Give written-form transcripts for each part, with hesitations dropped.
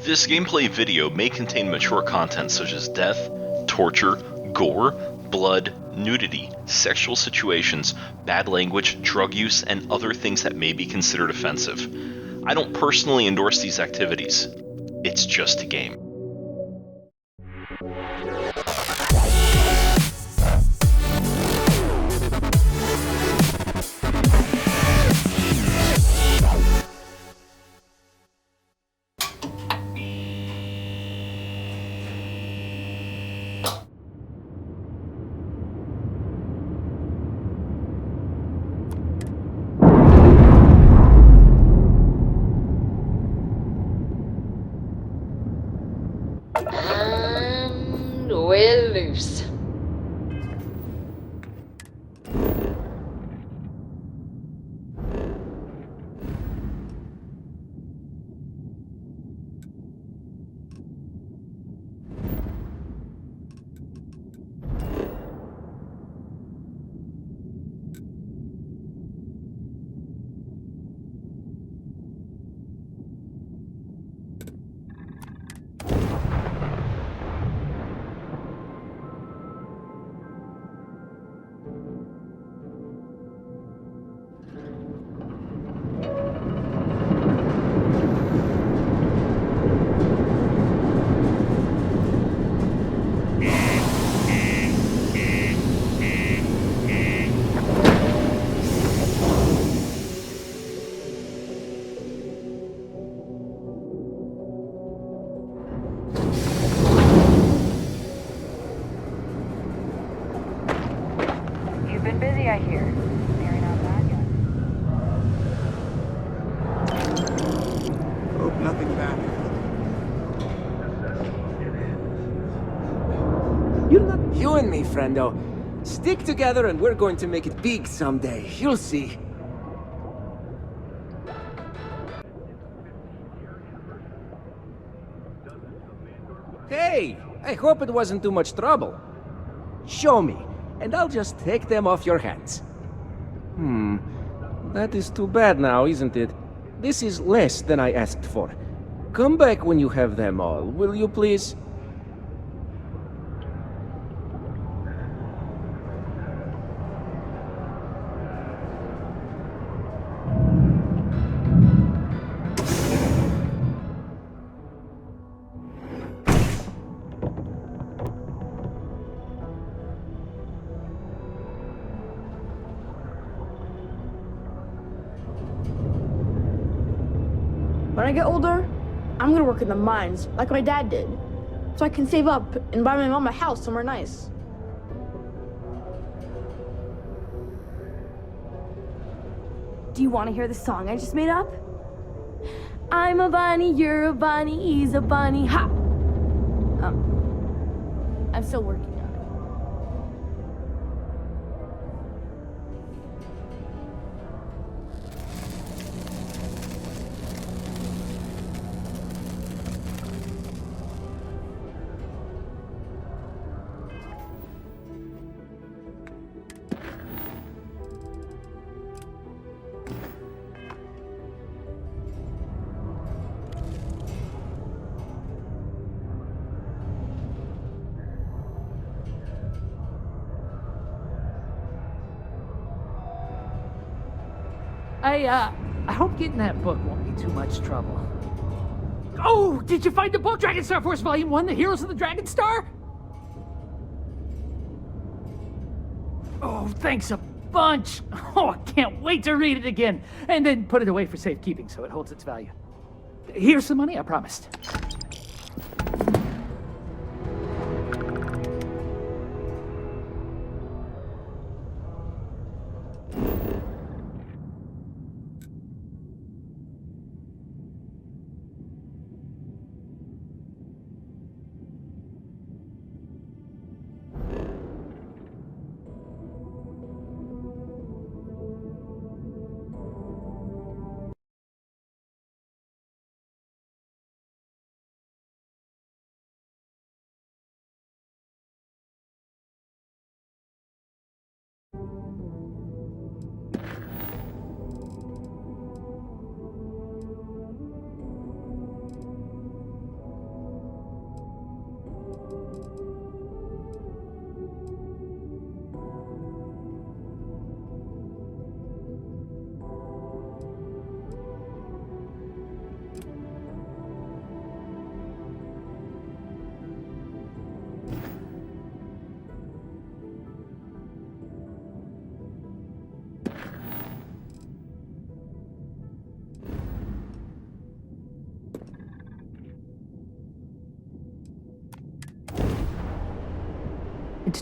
This gameplay video may contain mature content such as death, torture, gore, blood, nudity, sexual situations, bad language, drug use, and other things that may be considered offensive. I don't personally endorse these activities. It's just a game. And we're loose. You've been busy, I hear. Marrying out bad guys. Hope nothing bad. You and me, friendo. Stick together and we're going to make it big someday. You'll see. Hey, I hope it wasn't too much trouble. Show me, and I'll just take them off your hands. That is too bad now, isn't it? This is less than I asked for. Come back when you have them all, will you please? When I get older, I'm gonna work in the mines, like my dad did, so I can save up and buy my mom a house somewhere nice. Do you want to hear the song I just made up? I'm a bunny, you're a bunny, he's a bunny, ha! I'm still working on it. I hope getting that book won't be too much trouble. Oh, did you find the book, Dragon Star Force Volume 1, The Heroes of the Dragon Star? Oh, thanks a bunch. Oh, I can't wait to read it again. And then put it away for safekeeping so it holds its value. Here's the money I promised.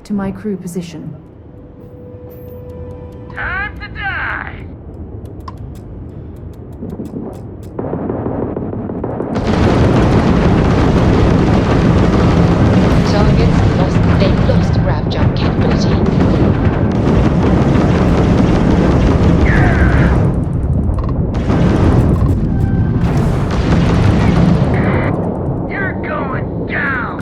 to my crew position. Time to die! They've lost grav jump capability. You're going down!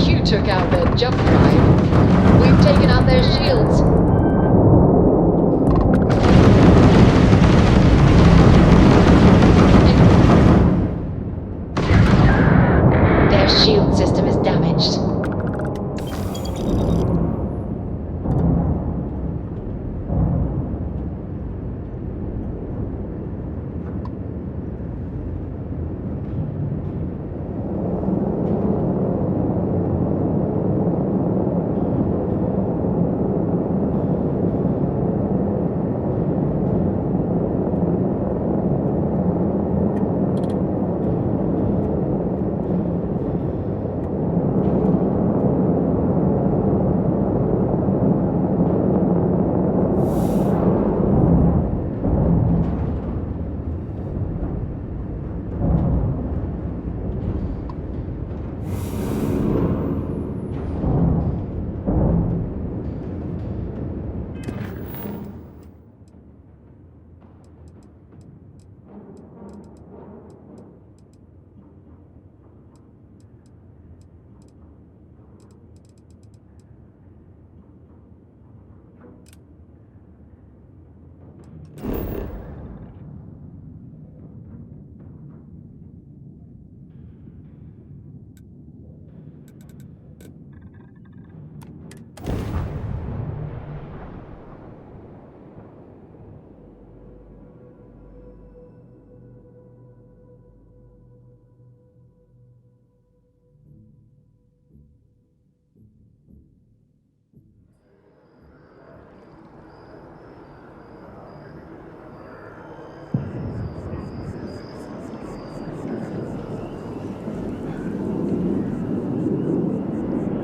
You took out their jump drive. We've taken out their shields. Their shield system is damaged.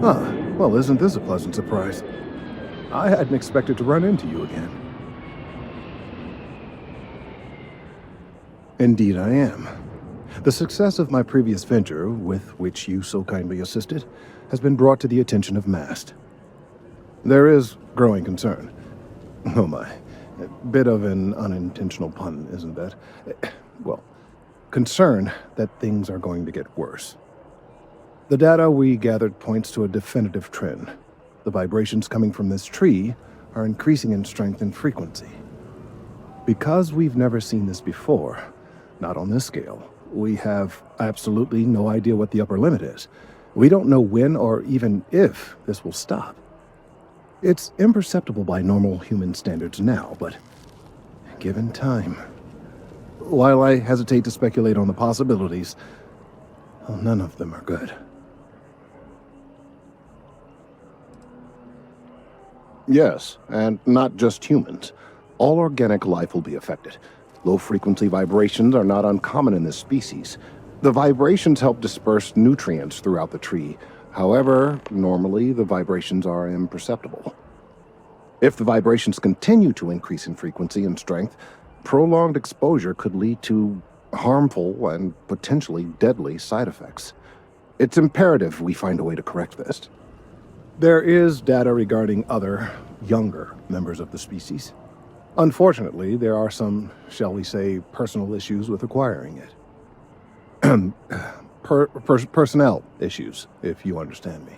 Huh. Well, isn't this a pleasant surprise? I hadn't expected to run into you again. Indeed I am. The success of my previous venture, with which you so kindly assisted, has been brought to the attention of Mast. There is growing concern. Oh my. A bit of an unintentional pun, isn't that? Well, concern that things are going to get worse. The data we gathered points to a definitive trend. The vibrations coming from this tree are increasing in strength and frequency. Because we've never seen this before, not on this scale, we have absolutely no idea what the upper limit is. We don't know when or even if this will stop. It's imperceptible by normal human standards now, but given time. While I hesitate to speculate on the possibilities, well, none of them are good. Yes, and not just humans. All organic life will be affected. Low-frequency vibrations are not uncommon in this species. The vibrations help disperse nutrients throughout the tree. However, normally the vibrations are imperceptible. If the vibrations continue to increase in frequency and strength, prolonged exposure could lead to harmful and potentially deadly side effects. It's imperative we find a way to correct this. There is data regarding other, younger members of the species. Unfortunately, there are some, shall we say, personal issues with acquiring it. Personnel issues, if you understand me.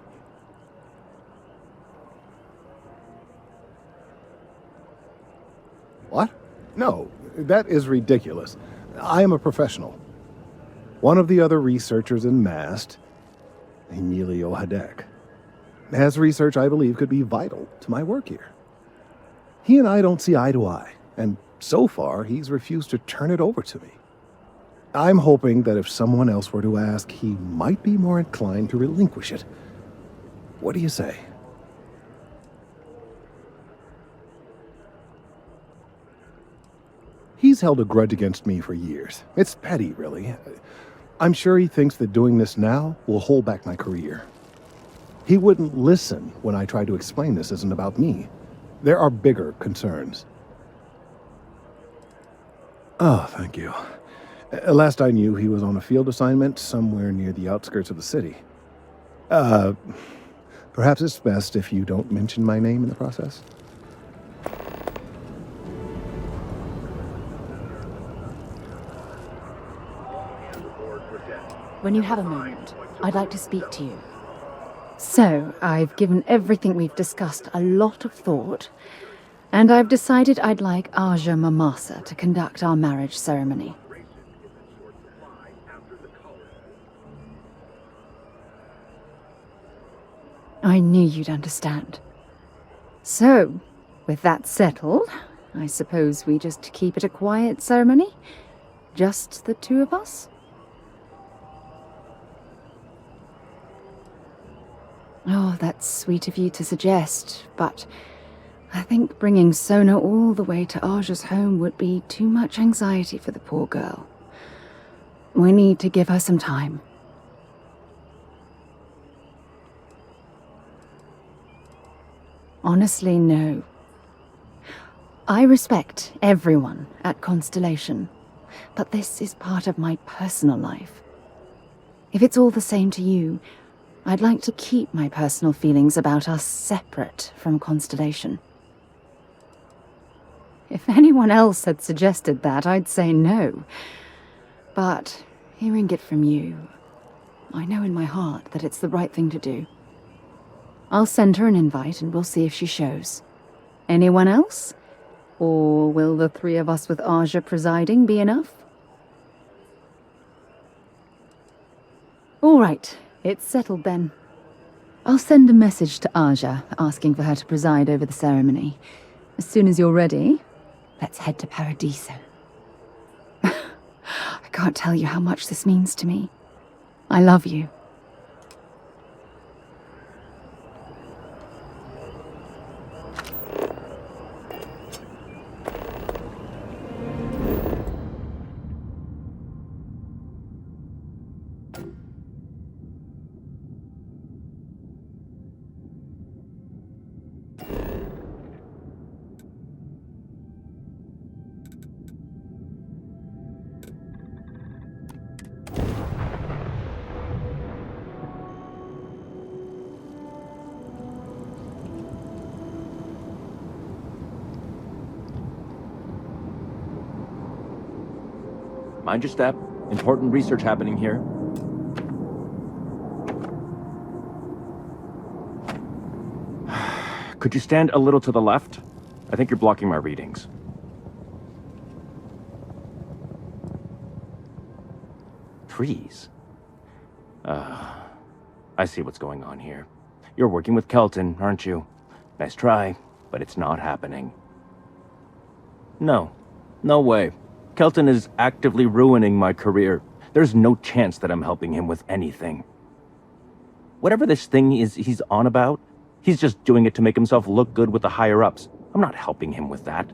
What? No, that is ridiculous. I am a professional. One of the other researchers in MAST, Emilio Hadek, has research I believe could be vital to my work here. He and I don't see eye to eye, and so far he's refused to turn it over to me. I'm hoping that if someone else were to ask, he might be more inclined to relinquish it. What do you say? He's held a grudge against me for years. It's petty, really. I'm sure he thinks that doing this now will hold back my career. He wouldn't listen when I tried to explain this isn't about me. There are bigger concerns. Oh, thank you. Last I knew, he was on a field assignment somewhere near the outskirts of the city. Perhaps it's best if you don't mention my name in the process. When you have a moment, I'd like to speak to you. So, I've given everything we've discussed a lot of thought, and I've decided I'd like Aja Mamasa to conduct our marriage ceremony. I knew you'd understand. So, with that settled, I suppose we just keep it a quiet ceremony? Just the two of us? Oh, that's sweet of you to suggest, but I think bringing Sona all the way to Aja's home would be too much anxiety for the poor girl. We need to give her some time. Honestly, no. I respect everyone at Constellation, but this is part of my personal life. If it's all the same to you, I'd like to keep my personal feelings about us separate from Constellation. If anyone else had suggested that, I'd say no. But hearing it from you, I know in my heart that it's the right thing to do. I'll send her an invite and we'll see if she shows. Anyone else? Or will the three of us with Aja presiding be enough? All right. It's settled then. I'll send a message to Aja asking for her to preside over the ceremony. As soon as you're ready, let's head to Paridiso. I can't tell you how much this means to me. I love you. Mind your step. Important research happening here. Could you stand a little to the left? I think you're blocking my readings. Trees? I see what's going on here. You're working with Kelton, aren't you? Nice try, but it's not happening. No. No way. Kelton is actively ruining my career. There's no chance that I'm helping him with anything. Whatever this thing is he's on about, he's just doing it to make himself look good with the higher-ups. I'm not helping him with that.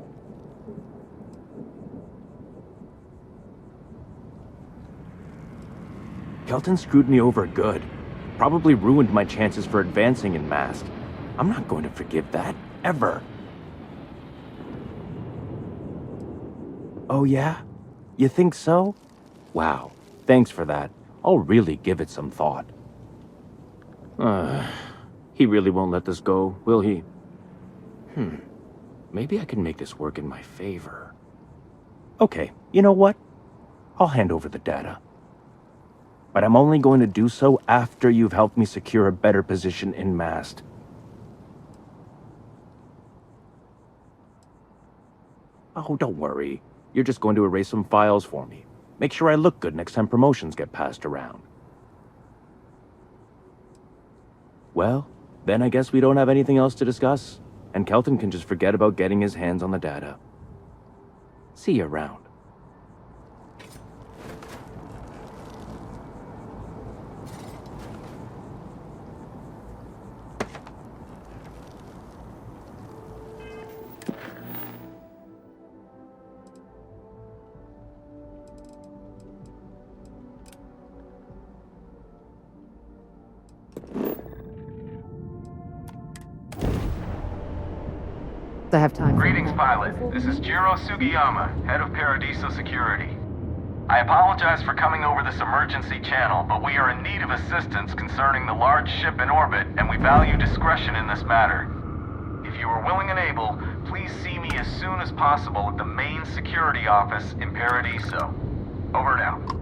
Kelton screwed me over good. Probably ruined my chances for advancing in Mast. I'm not going to forgive that, ever. Oh yeah? You think so? Wow, thanks for that. I'll really give it some thought. He really won't let this go, will he? Maybe I can make this work in my favor. Okay, you know what? I'll hand over the data. But I'm only going to do so after you've helped me secure a better position in Mast. Oh, don't worry. You're just going to erase some files for me. Make sure I look good next time promotions get passed around. Well, then I guess we don't have anything else to discuss, and Kelton can just forget about getting his hands on the data. See you around. I have time. Greetings, pilot. This is Jiro Sugiyama, head of Paridiso Security. I apologize for coming over this emergency channel, but we are in need of assistance concerning the large ship in orbit, and we value discretion in this matter. If you are willing and able, please see me as soon as possible at the main security office in Paridiso. Over and out.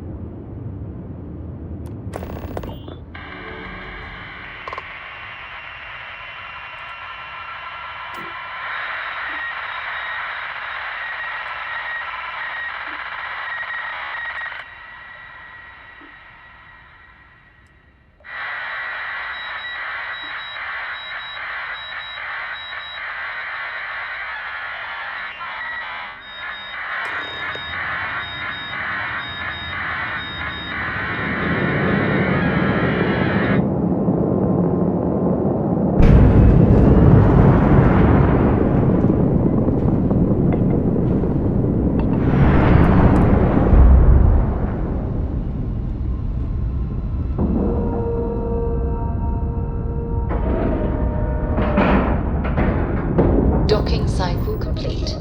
Docking cycle complete.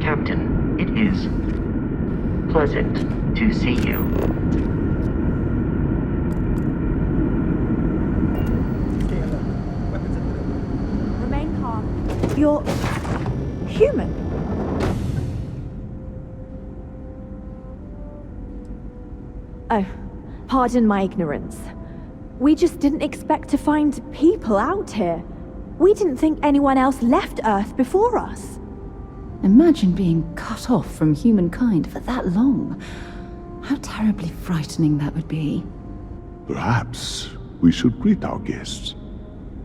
Captain, it is pleasant to see you. Remain calm. You're human. Oh, pardon my ignorance. We just didn't expect to find people out here. We didn't think anyone else left Earth before us. Imagine being cut off from humankind for that long. How terribly frightening that would be. Perhaps we should greet our guests.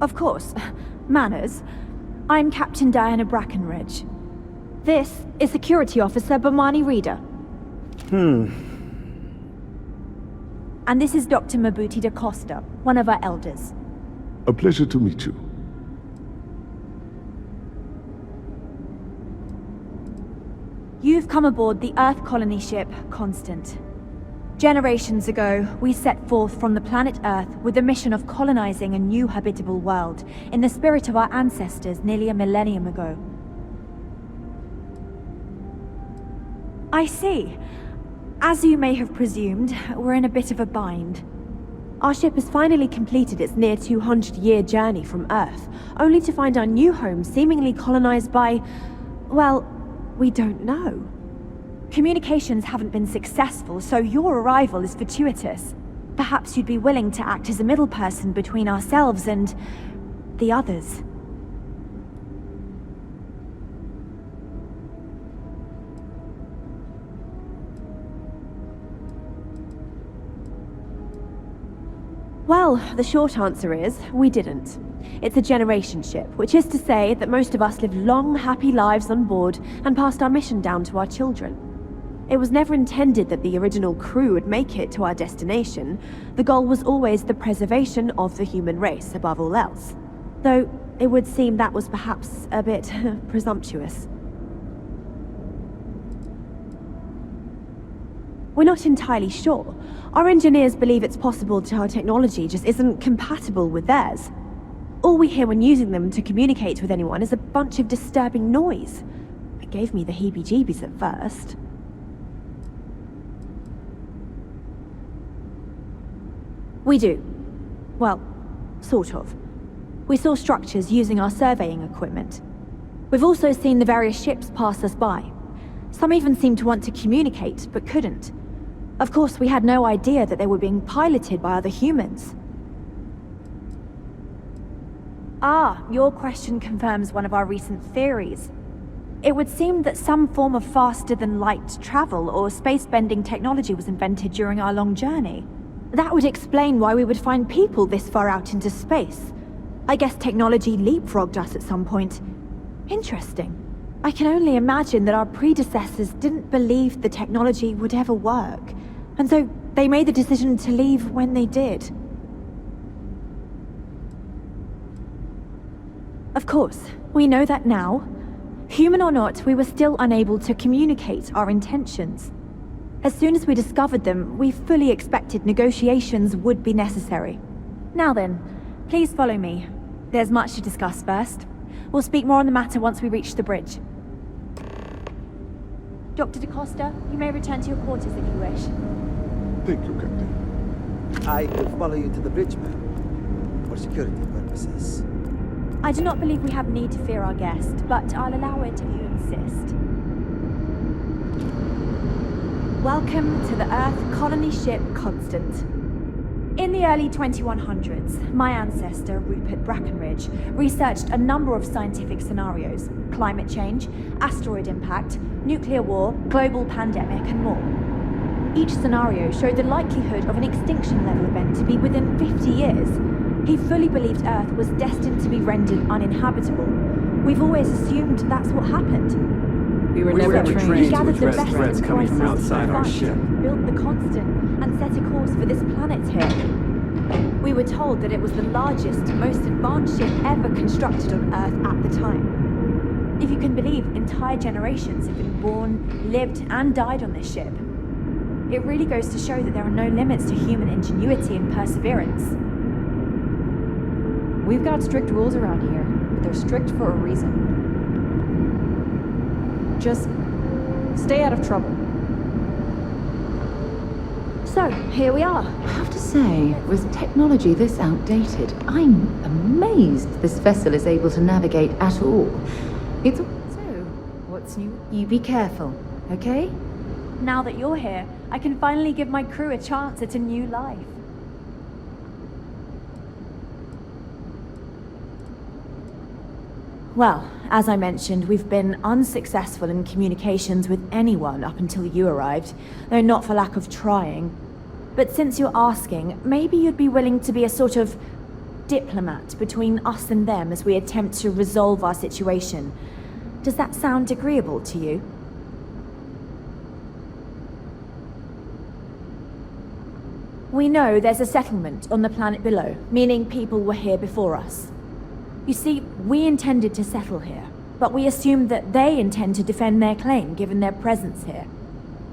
Of course. Manners. I'm Captain Diana Brackenridge. This is Security Officer Bomani Reader. And this is Dr. Mabuti da Costa, one of our elders. A pleasure to meet you. You've come aboard the Earth colony ship, Constant. Generations ago, we set forth from the planet Earth with the mission of colonizing a new habitable world, in the spirit of our ancestors nearly a millennium ago. I see. As you may have presumed, we're in a bit of a bind. Our ship has finally completed its near 200-year journey from Earth, only to find our new home seemingly colonized by, well, we don't know. Communications haven't been successful, so your arrival is fortuitous. Perhaps you'd be willing to act as a middle person between ourselves and the others. Well, the short answer is, we didn't. It's a generation ship, which is to say that most of us lived long, happy lives on board and passed our mission down to our children. It was never intended that the original crew would make it to our destination. The goal was always the preservation of the human race above all else. Though, it would seem that was perhaps a bit presumptuous. We're not entirely sure. Our engineers believe it's possible that our technology just isn't compatible with theirs. All we hear when using them to communicate with anyone is a bunch of disturbing noise. It gave me the heebie-jeebies at first. We do. Well, sort of. We saw structures using our surveying equipment. We've also seen the various ships pass us by. Some even seemed to want to communicate, but couldn't. Of course, we had no idea that they were being piloted by other humans. Ah, your question confirms one of our recent theories. It would seem that some form of faster-than-light travel or space-bending technology was invented during our long journey. That would explain why we would find people this far out into space. I guess technology leapfrogged us at some point. Interesting. I can only imagine that our predecessors didn't believe the technology would ever work, and so they made the decision to leave when they did. Of course, we know that now. Human or not, we were still unable to communicate our intentions. As soon as we discovered them, we fully expected negotiations would be necessary. Now then, please follow me. There's much to discuss first. We'll speak more on the matter once we reach the bridge. Dr. DaCosta, you may return to your quarters if you wish. Thank you, Captain. I will follow you to the bridge, ma'am, for security purposes. I do not believe we have need to fear our guest, but I'll allow it if you insist. Welcome to the Earth colony ship Constant. In the early 2100s, my ancestor, Rupert Brackenridge, researched a number of scientific scenarios: climate change, asteroid impact, nuclear war, global pandemic, and more. Each scenario showed the likelihood of an extinction-level event to be within 50 years. He fully believed Earth was destined to be rendered uninhabitable. We've always assumed that's what happened. We were never trained to gathered the address best threats of coming from crisis outside our to fight, ship. built the Constant, and set a course for this planet here. We were told that it was the largest, most advanced ship ever constructed on Earth at the time. If you can believe, entire generations have been born, lived, and died on this ship. It really goes to show that there are no limits to human ingenuity and perseverance. We've got strict rules around here, but they're strict for a reason. Just stay out of trouble. So, here we are. I have to say, with technology this outdated, I'm amazed this vessel is able to navigate at all. It's... So, what's new? You be careful, okay? Now that you're here, I can finally give my crew a chance at a new life. Well, as I mentioned, we've been unsuccessful in communications with anyone up until you arrived, though not for lack of trying. But since you're asking, maybe you'd be willing to be a sort of diplomat between us and them as we attempt to resolve our situation. Does that sound agreeable to you? We know there's a settlement on the planet below, meaning people were here before us. You see, we intended to settle here, but we assumed that they intend to defend their claim given their presence here.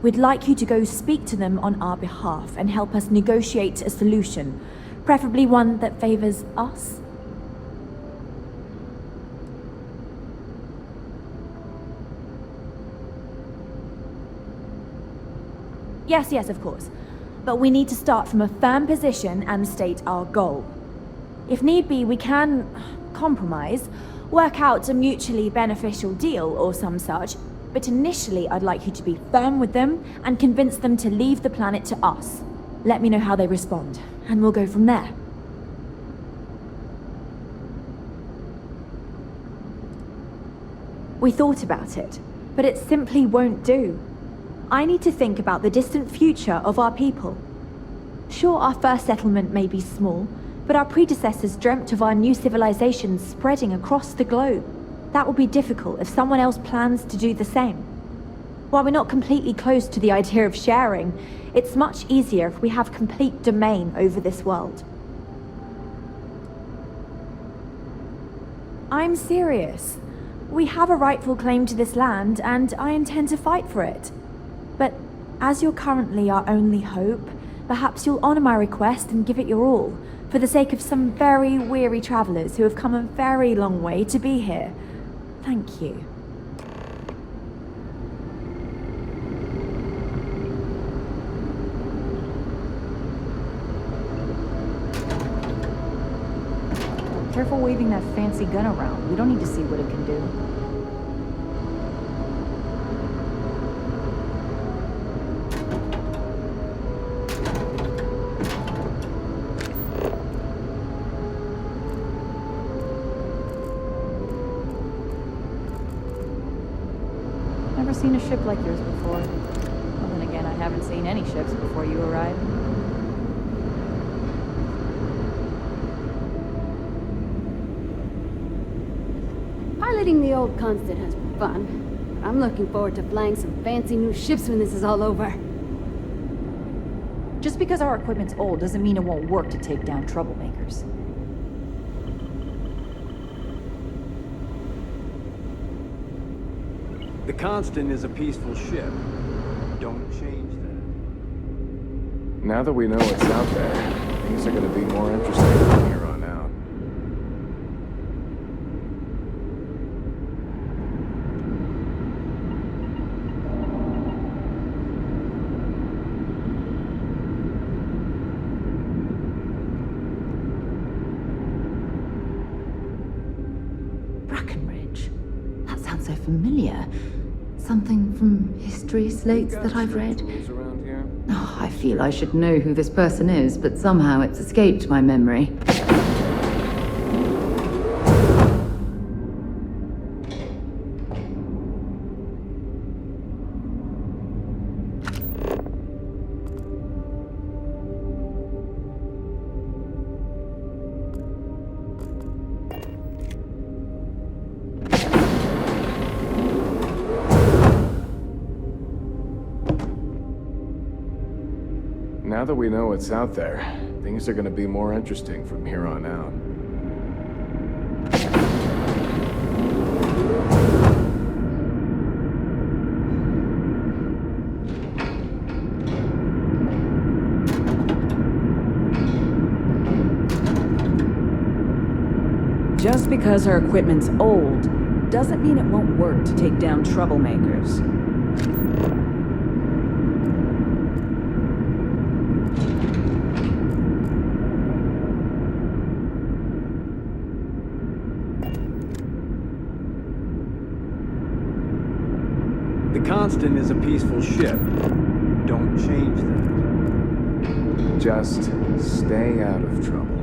We'd like you to go speak to them on our behalf and help us negotiate a solution, preferably one that favors us. Yes, of course. But we need to start from a firm position and state our goal. If need be, we can compromise, work out a mutually beneficial deal or some such, but initially I'd like you to be firm with them and convince them to leave the planet to us. Let me know how they respond, and we'll go from there. We thought about it, but it simply won't do. I need to think about the distant future of our people. Sure, our first settlement may be small, but our predecessors dreamt of our new civilization spreading across the globe. That will be difficult if someone else plans to do the same. While we're not completely close to the idea of sharing, it's much easier if we have complete domain over this world. I'm serious. We have a rightful claim to this land, and I intend to fight for it. But as you're currently our only hope, perhaps you'll honor my request and give it your all, for the sake of some very weary travelers who have come a very long way to be here. Thank you. Careful waving that fancy gun around. We don't need to see what it can do. Never seen a ship like yours before. Well, then again, I haven't seen any ships before you arrived. Piloting the old Constant has been fun, but I'm looking forward to flying some fancy new ships when this is all over. Just because our equipment's old doesn't mean it won't work to take down troublemakers. The Constant is a peaceful ship. Don't change that. Now that we know what's out there, things are going to be more interesting from here on out. Brackenridge. That sounds so familiar. Something from history slates that I've read. Around here? Oh, I feel I should know who this person is, but somehow it's escaped my memory. Now that we know what's out there, things are going to be more interesting from here on out. Just because our equipment's old doesn't mean it won't work to take down troublemakers. The Constant is a peaceful ship. Don't change that. Just stay out of trouble.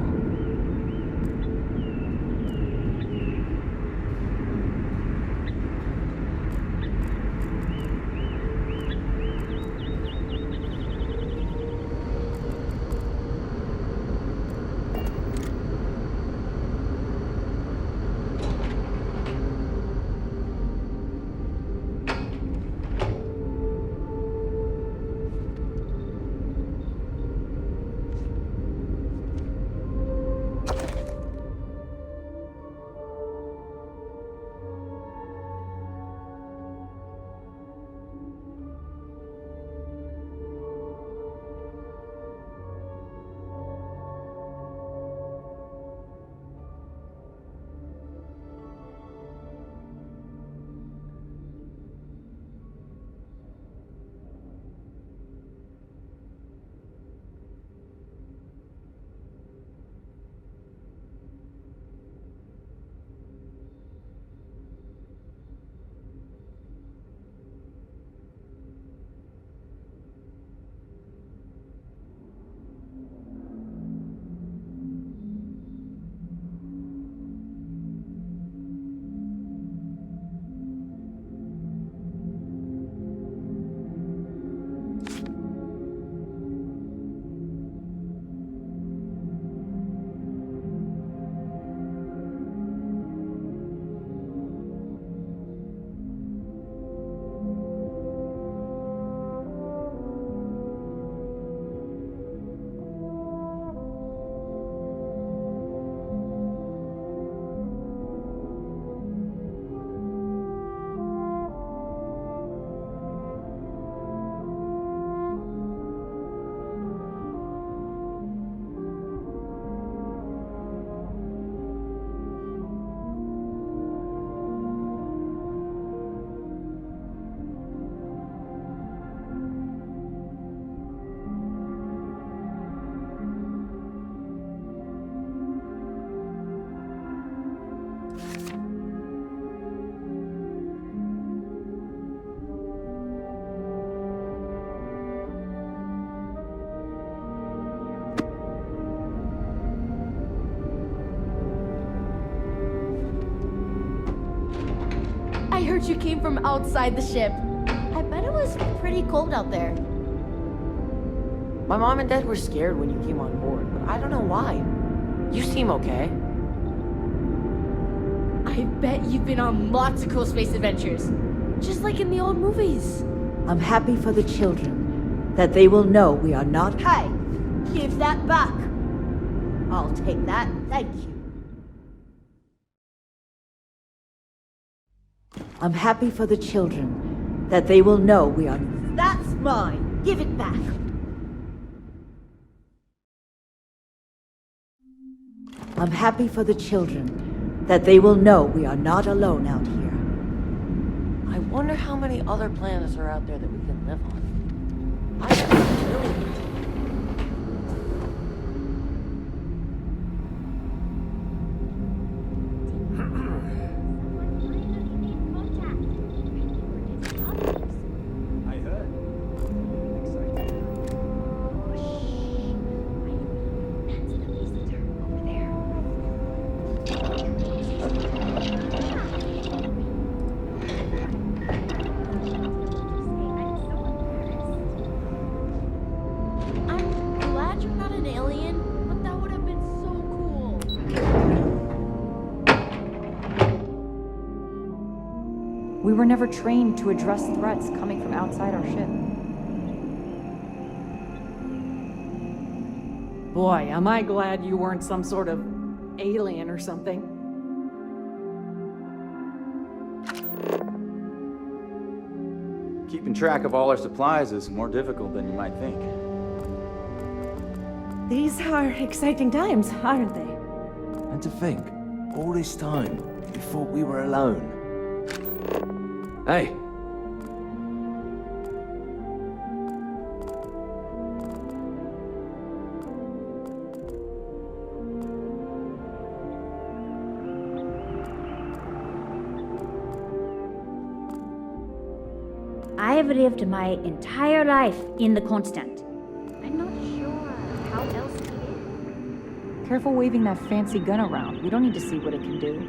I heard you came from outside the ship. I bet it was pretty cold out there. My mom and dad were scared when you came on board, but I don't know why. You seem okay. I bet you've been on lots of cool space adventures. Just like in the old movies. I'm happy for the children, that they will know we are not... Hey, give that back. I'll take that, thank you. I'm happy for the children, that they will know we are... That's mine! Give it back! I'm happy for the children, that they will know we are not alone out here. I wonder how many other planets are out there that we can live on. I bet millions. We were never trained to address threats coming from outside our ship. Boy, am I glad you weren't some sort of alien or something. Keeping track of all our supplies is more difficult than you might think. These are exciting times, aren't they? And to think, all this time, we thought we were alone. Hey! I have lived my entire life in the Constant. I'm not sure how else to live. Careful waving that fancy gun around. We don't need to see what it can do.